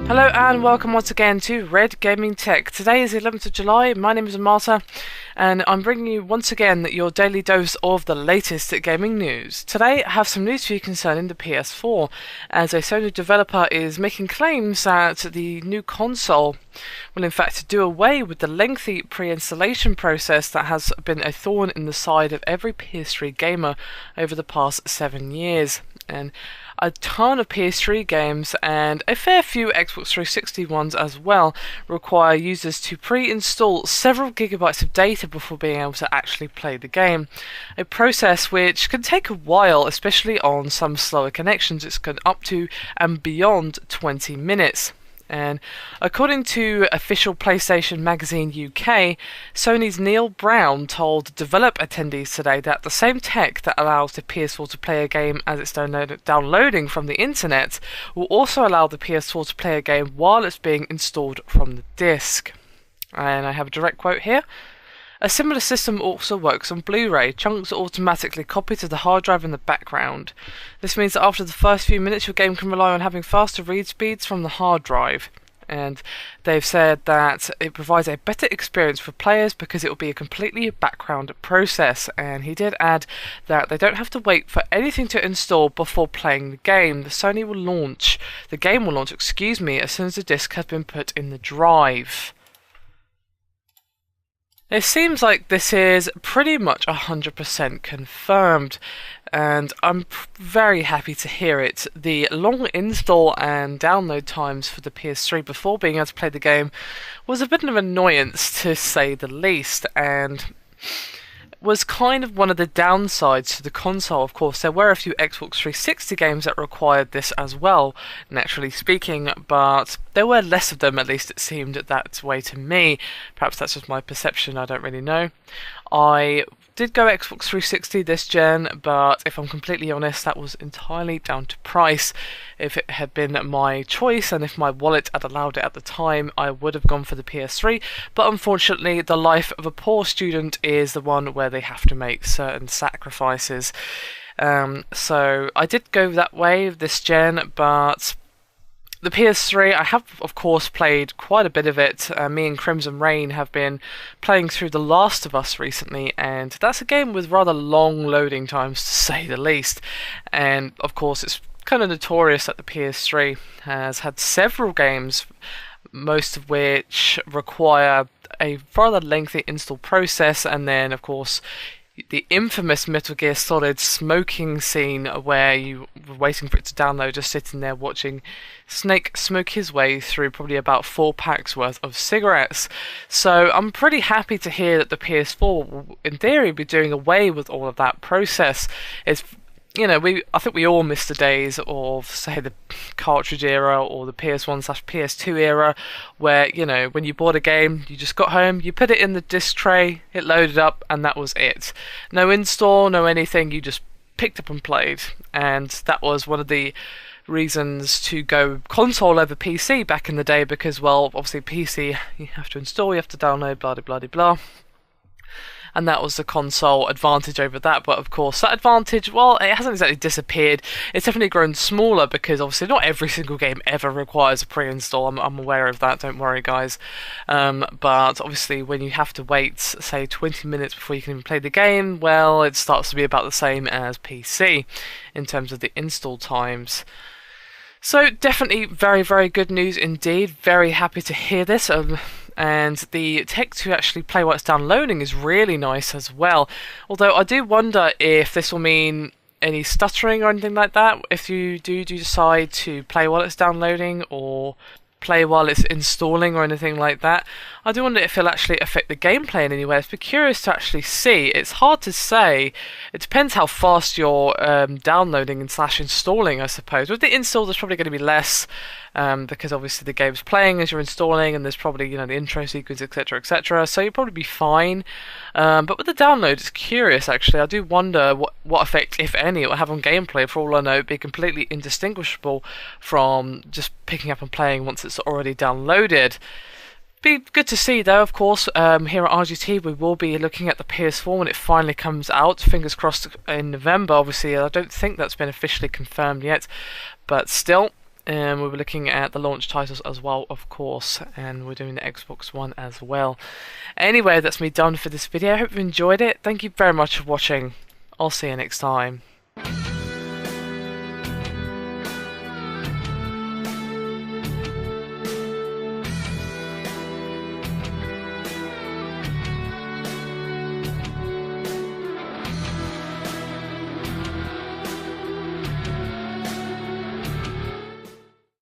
Hello and welcome once again to Red Gaming Tech. Today is the 11th of July, my name is Marta, and I'm bringing you once again your daily dose of the latest gaming news. Today I have some news for you concerning the PS4, as a Sony developer is making claims that the new console will in fact do away with the lengthy pre-installation process that has been a thorn in the side of every PS3 gamer over the past 7 years. And a ton of PS3 games and a fair few Xbox 360 ones as well require users to pre-install several gigabytes of data before being able to actually play the game. A process which can take a while, especially on some slower connections. It's gone up to and beyond 20 minutes. And according to official PlayStation Magazine UK, Sony's Neil Brown told Develop attendees today that the same tech that allows the PS4 to play a game as it's downloading from the internet will also allow the PS4 to play a game while it's being installed from the disc. And I have a direct quote here. A similar system also works on Blu-ray. Chunks are automatically copied to the hard drive in the background. This means that after the first few minutes your game can rely on having faster read speeds from the hard drive. And they've said that it provides a better experience for players because it will be a completely background process. And he did add that they don't have to wait for anything to install before playing the game. The game will launch, as soon as the disc has been put in the drive. It seems like this is pretty much 100% confirmed, and I'm very happy to hear it. The long install and download times for the PS3 before being able to play the game was a bit of an annoyance, to say the least, and was kind of one of the downsides to the console. Of course, there were a few Xbox 360 games that required this as well, naturally speaking, but there were less of them, at least it seemed that way to me. Perhaps that's just my perception, I don't really know. I did go Xbox 360 this gen, but if I'm completely honest, that was entirely down to price. If it had been my choice and if my wallet had allowed it at the time, I would have gone for the PS3, but unfortunately the life of a poor student is the one where they have to make certain sacrifices. So I did go that way this gen, but the PS3, I have, of course, played quite a bit of it. Me and Crimson Rain have been playing through The Last of Us recently, and that's a game with rather long loading times, to say the least. And, of course, it's kind of notorious that the PS3 has had several games, most of which require a rather lengthy install process, and then, of course, the infamous Metal Gear Solid smoking scene where you were waiting for it to download, just sitting there watching Snake smoke his way through probably about 4 packs worth of cigarettes. So I'm pretty happy to hear that the PS4 will, in theory, be doing away with all of that process. It's, I think we all miss the days of, say, the cartridge era or the PS1/PS2 era, where, when you bought a game, you just got home, you put it in the disc tray, it loaded up, and that was it. No install, no anything, you just picked up and played. And that was one of the reasons to go console over PC back in the day, because, well, obviously PC, you have to install, you have to download, blah, blah, blah, blah. And that was the console advantage over that. But of course, that advantage, well, it hasn't exactly disappeared. It's definitely grown smaller because obviously not every single game ever requires a pre-install. I'm aware of that, don't worry, guys. But obviously when you have to wait, say, 20 minutes before you can even play the game, well, it starts to be about the same as PC in terms of the install times. So definitely very, very good news indeed. Very happy to hear this. And the tech to actually play while it's downloading is really nice as well. Although I do wonder if this will mean any stuttering or anything like that if you do decide to play while it's downloading or play while it's installing or anything like that. I do wonder if it'll actually affect the gameplay in any way. I'd be curious to actually see. It's hard to say. It depends how fast you're downloading and / installing, I suppose. With the install, there's probably going to be less because obviously the game's playing as you're installing, and there's probably the intro sequence, etc., etc. So you'll probably be fine. But with the download, it's curious actually. I do wonder what effect, if any, it will have on gameplay. For all I know, it'd be completely indistinguishable from just picking up and playing once it's already downloaded. Be good to see though, of course. Here at RGT we will be looking at the PS4 when it finally comes out. Fingers crossed in November. Obviously I don't think that's been officially confirmed yet, but still, and we were looking at the launch titles as well, of course, and we're doing the Xbox One as well. Anyway, that's me done for this video. I hope you enjoyed it. Thank you very much for watching. I'll see you next time.